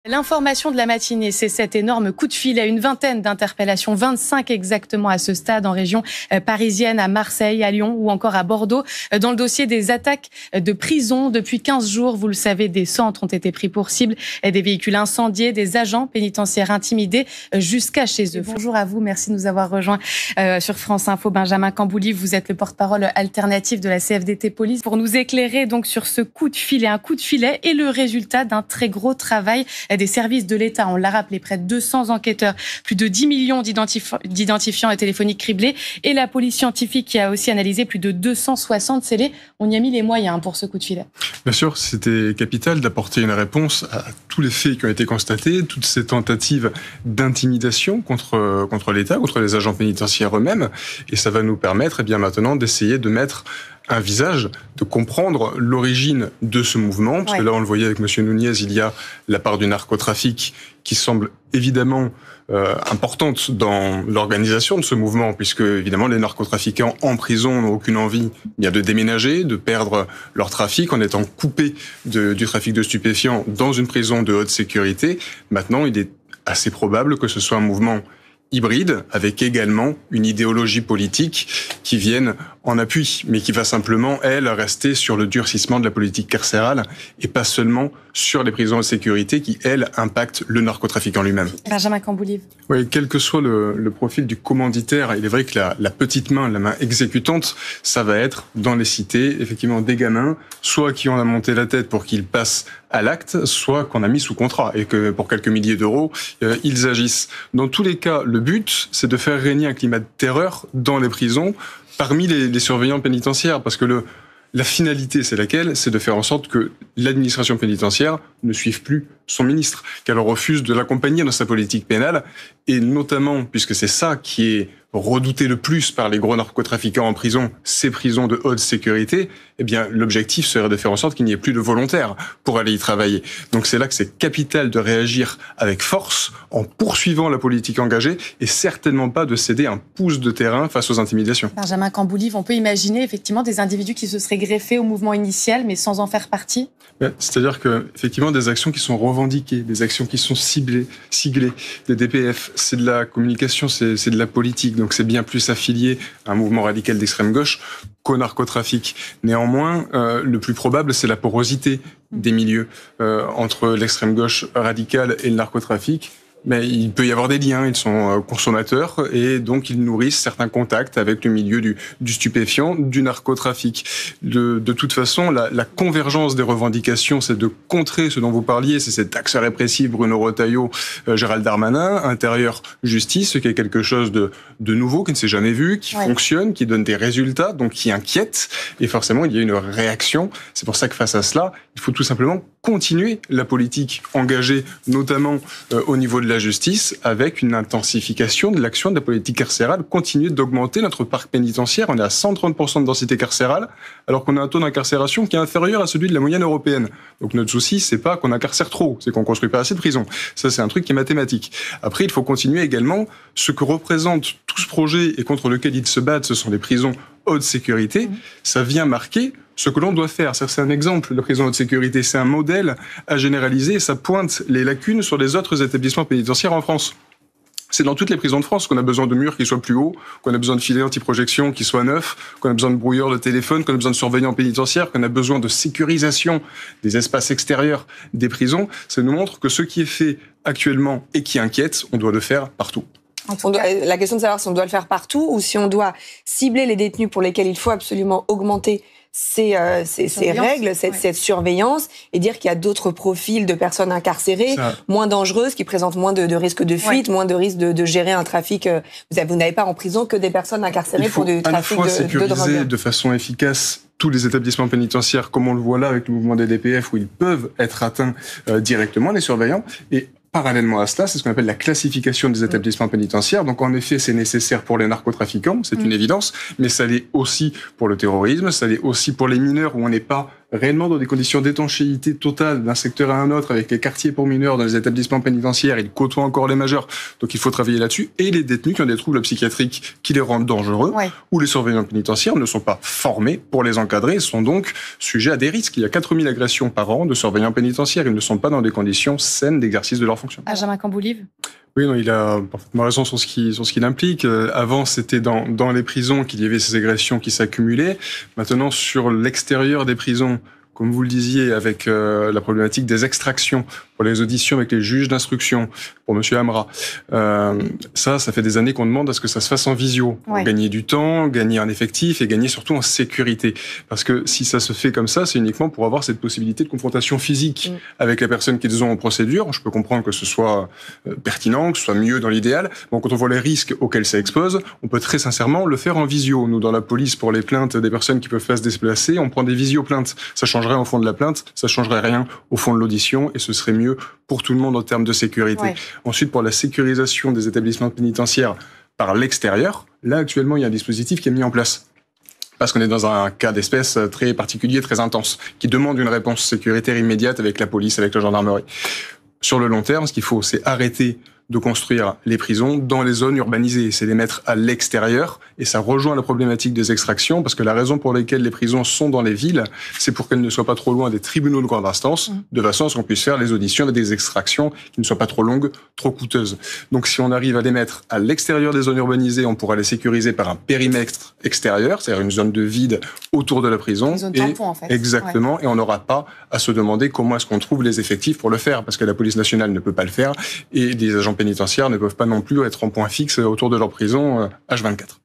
L'information de la matinée, c'est cet énorme coup de fil à une vingtaine d'interpellations, 25 exactement à ce stade en région parisienne, à Marseille, à Lyon ou encore à Bordeaux. Dans le dossier des attaques de prison, depuis 15 jours, vous le savez, des centres ont été pris pour cible, des véhicules incendiés, des agents pénitentiaires intimidés jusqu'à chez eux. Bonjour à vous, merci de nous avoir rejoints sur France Info. Benjamin Cambouly, vous êtes le porte-parole alternatif de la CFDT Police pour nous éclairer donc sur ce coup de filet, un coup de filet et le résultat d'un très gros travail des services de l'État. On l'a rappelé, près de 200 enquêteurs, plus de 10 millions d'identifiants téléphoniques criblés et la police scientifique qui a aussi analysé plus de 260 scellés. On y a mis les moyens pour ce coup de filet. Bien sûr, c'était capital d'apporter une réponse à tous les faits qui ont été constatés, toutes ces tentatives d'intimidation contre l'État, contre les agents pénitentiaires eux-mêmes. Et ça va nous permettre maintenant d'essayer de mettre un visage, de comprendre l'origine de ce mouvement. Parce que là, on le voyait avec M. Nunez, il y a la part du narcotrafic qui semble évidemment importante dans l'organisation de ce mouvement, puisque évidemment les narcotrafiquants en prison n'ont aucune envie bien de déménager, de perdre leur trafic en étant coupés du trafic de stupéfiants dans une prison de haute sécurité. Maintenant, il est assez probable que ce soit un mouvement hybride, avec également une idéologie politique qui vienne en appui, mais qui va simplement, elle, rester sur le durcissement de la politique carcérale et pas seulement sur les prisons de sécurité qui, elles, impactent le narcotrafiquant lui-même. Benjamin Cambouly. Oui, quel que soit le profil du commanditaire, il est vrai que la petite main, la main exécutante, ça va être dans les cités, effectivement, des gamins, soit qui en a monté la tête pour qu'ils passent à l'acte, soit qu'on a mis sous contrat et que pour quelques milliers d'euros, ils agissent. Dans tous les cas, le but, c'est de faire régner un climat de terreur dans les prisons parmi les surveillants pénitentiaires, parce que la finalité, c'est laquelle ? C'est de faire en sorte que l'administration pénitentiaire ne suive plus son ministre, qu'elle refuse de l'accompagner dans sa politique pénale, et notamment, puisque c'est ça qui est redouté le plus par les gros narcotrafiquants en prison, ces prisons de haute sécurité, eh bien, l'objectif serait de faire en sorte qu'il n'y ait plus de volontaires pour aller y travailler. Donc c'est là que c'est capital de réagir avec force, en poursuivant la politique engagée, et certainement pas de céder un pouce de terrain face aux intimidations. Benjamin Cambouly, on peut imaginer effectivement des individus qui se seraient greffés au mouvement initial, mais sans en faire partie ? C'est-à-dire que, effectivement, des actions qui sont revendiquées, des actions qui sont siglées, des DPF, c'est de la communication, c'est de la politique. Donc c'est bien plus affilié à un mouvement radical d'extrême gauche qu'au narcotrafic. Néanmoins, le plus probable, c'est la porosité des milieux entre l'extrême gauche radicale et le narcotrafic. Mais il peut y avoir des liens, ils sont consommateurs et donc ils nourrissent certains contacts avec le milieu du stupéfiant, du narcotrafic. De toute façon, la convergence des revendications, c'est de contrer ce dont vous parliez, c'est cet axe répressif Bruno Retailleau, Gérald Darmanin, intérieur justice, qui est quelque chose de nouveau, qui ne s'est jamais vu, qui fonctionne, qui donne des résultats, donc qui inquiète. Et forcément, il y a une réaction. C'est pour ça que face à cela, il faut tout simplement continuer la politique engagée, notamment au niveau de la justice, avec une intensification de l'action de la politique carcérale, continuer d'augmenter notre parc pénitentiaire. On est à 130% de densité carcérale, alors qu'on a un taux d'incarcération qui est inférieur à celui de la moyenne européenne. Donc notre souci, c'est pas qu'on incarcère trop, c'est qu'on construit pas assez de prisons. Ça, c'est un truc qui est mathématique. Après, il faut continuer également ce que représente tout ce projet et contre lequel ils se battent, ce sont les prisons haute sécurité. Ça vient marquer ce que l'on doit faire. C'est un exemple, la prison haute sécurité. C'est un modèle à généraliser et ça pointe les lacunes sur les autres établissements pénitentiaires en France. C'est dans toutes les prisons de France qu'on a besoin de murs qui soient plus hauts, qu'on a besoin de filets anti-projection qui soient neufs, qu'on a besoin de brouilleurs de téléphone, qu'on a besoin de surveillants pénitentiaires, qu'on a besoin de sécurisation des espaces extérieurs des prisons. Ça nous montre que ce qui est fait actuellement et qui inquiète, on doit le faire partout. La question de savoir si on doit le faire partout ou si on doit cibler les détenus pour lesquels il faut absolument augmenter ces règles, cette surveillance, et dire qu'il y a d'autres profils de personnes incarcérées, moins dangereuses, qui présentent moins de risques de fuite, moins de risques de gérer un trafic. Vous n'avez pas en prison que des personnes incarcérées pour du trafic de drogue. Il faut à la fois sécuriser de façon efficace tous les établissements pénitentiaires, comme on le voit là avec le mouvement des DPF, où ils peuvent être atteints directement, les surveillants, et parallèlement à cela, c'est ce qu'on appelle la classification des établissements pénitentiaires. Donc en effet, c'est nécessaire pour les narcotrafiquants, c'est une évidence, mais ça l'est aussi pour le terrorisme, ça l'est aussi pour les mineurs où on n'est pas réellement dans des conditions d'étanchéité totale d'un secteur à un autre, avec les quartiers pour mineurs dans les établissements pénitentiaires, ils côtoient encore les majeurs, donc il faut travailler là-dessus, et les détenus qui ont des troubles psychiatriques qui les rendent dangereux, ou les surveillants pénitentiaires ne sont pas formés pour les encadrer, et sont donc sujets à des risques. Il y a 4000 agressions par an de surveillants pénitentiaires, ils ne sont pas dans des conditions saines d'exercice de leur fonction. Benjamin Camboulive. Oui, non, il a parfaitement raison sur ce qu'il implique. Avant, c'était dans les prisons qu'il y avait ces agressions qui s'accumulaient. Maintenant, sur l'extérieur des prisons, comme vous le disiez, avec la problématique des extractions, pour les auditions avec les juges d'instruction, pour Monsieur Amra, ça fait des années qu'on demande à ce que ça se fasse en visio, pour gagner du temps, gagner en effectif et gagner surtout en sécurité. Parce que si ça se fait comme ça, c'est uniquement pour avoir cette possibilité de confrontation physique avec la personne qu'ils ont en procédure. Je peux comprendre que ce soit pertinent, que ce soit mieux dans l'idéal. Bon, quand on voit les risques auxquels ça expose, on peut très sincèrement le faire en visio. Nous, dans la police, pour les plaintes des personnes qui peuvent pas se déplacer, on prend des visio-plaintes. Ça changerait au fond de la plainte, ça changerait rien au fond de l'audition et ce serait mieux pour tout le monde en termes de sécurité. Ensuite, pour la sécurisation des établissements pénitentiaires par l'extérieur, là, actuellement, il y a un dispositif qui est mis en place. Parce qu'on est dans un cas d'espèce très particulier, très intense, qui demande une réponse sécuritaire immédiate avec la police, avec la gendarmerie. Sur le long terme, ce qu'il faut, c'est arrêter de construire les prisons dans les zones urbanisées. C'est les mettre à l'extérieur, et ça rejoint la problématique des extractions, parce que la raison pour laquelle les prisons sont dans les villes, c'est pour qu'elles ne soient pas trop loin des tribunaux de grande instance, de façon à ce qu'on puisse faire les auditions avec des extractions qui ne soient pas trop longues, trop coûteuses. Donc si on arrive à les mettre à l'extérieur des zones urbanisées, on pourra les sécuriser par un périmètre extérieur, c'est-à-dire une zone de vide autour de la prison. Une zone tampon, en fait. Exactement, et on n'aura pas à se demander comment est-ce qu'on trouve les effectifs pour le faire, parce que la police nationale ne peut pas le faire, et des agents pénitentiaires ne peuvent pas non plus être en point fixe autour de leur prison H24.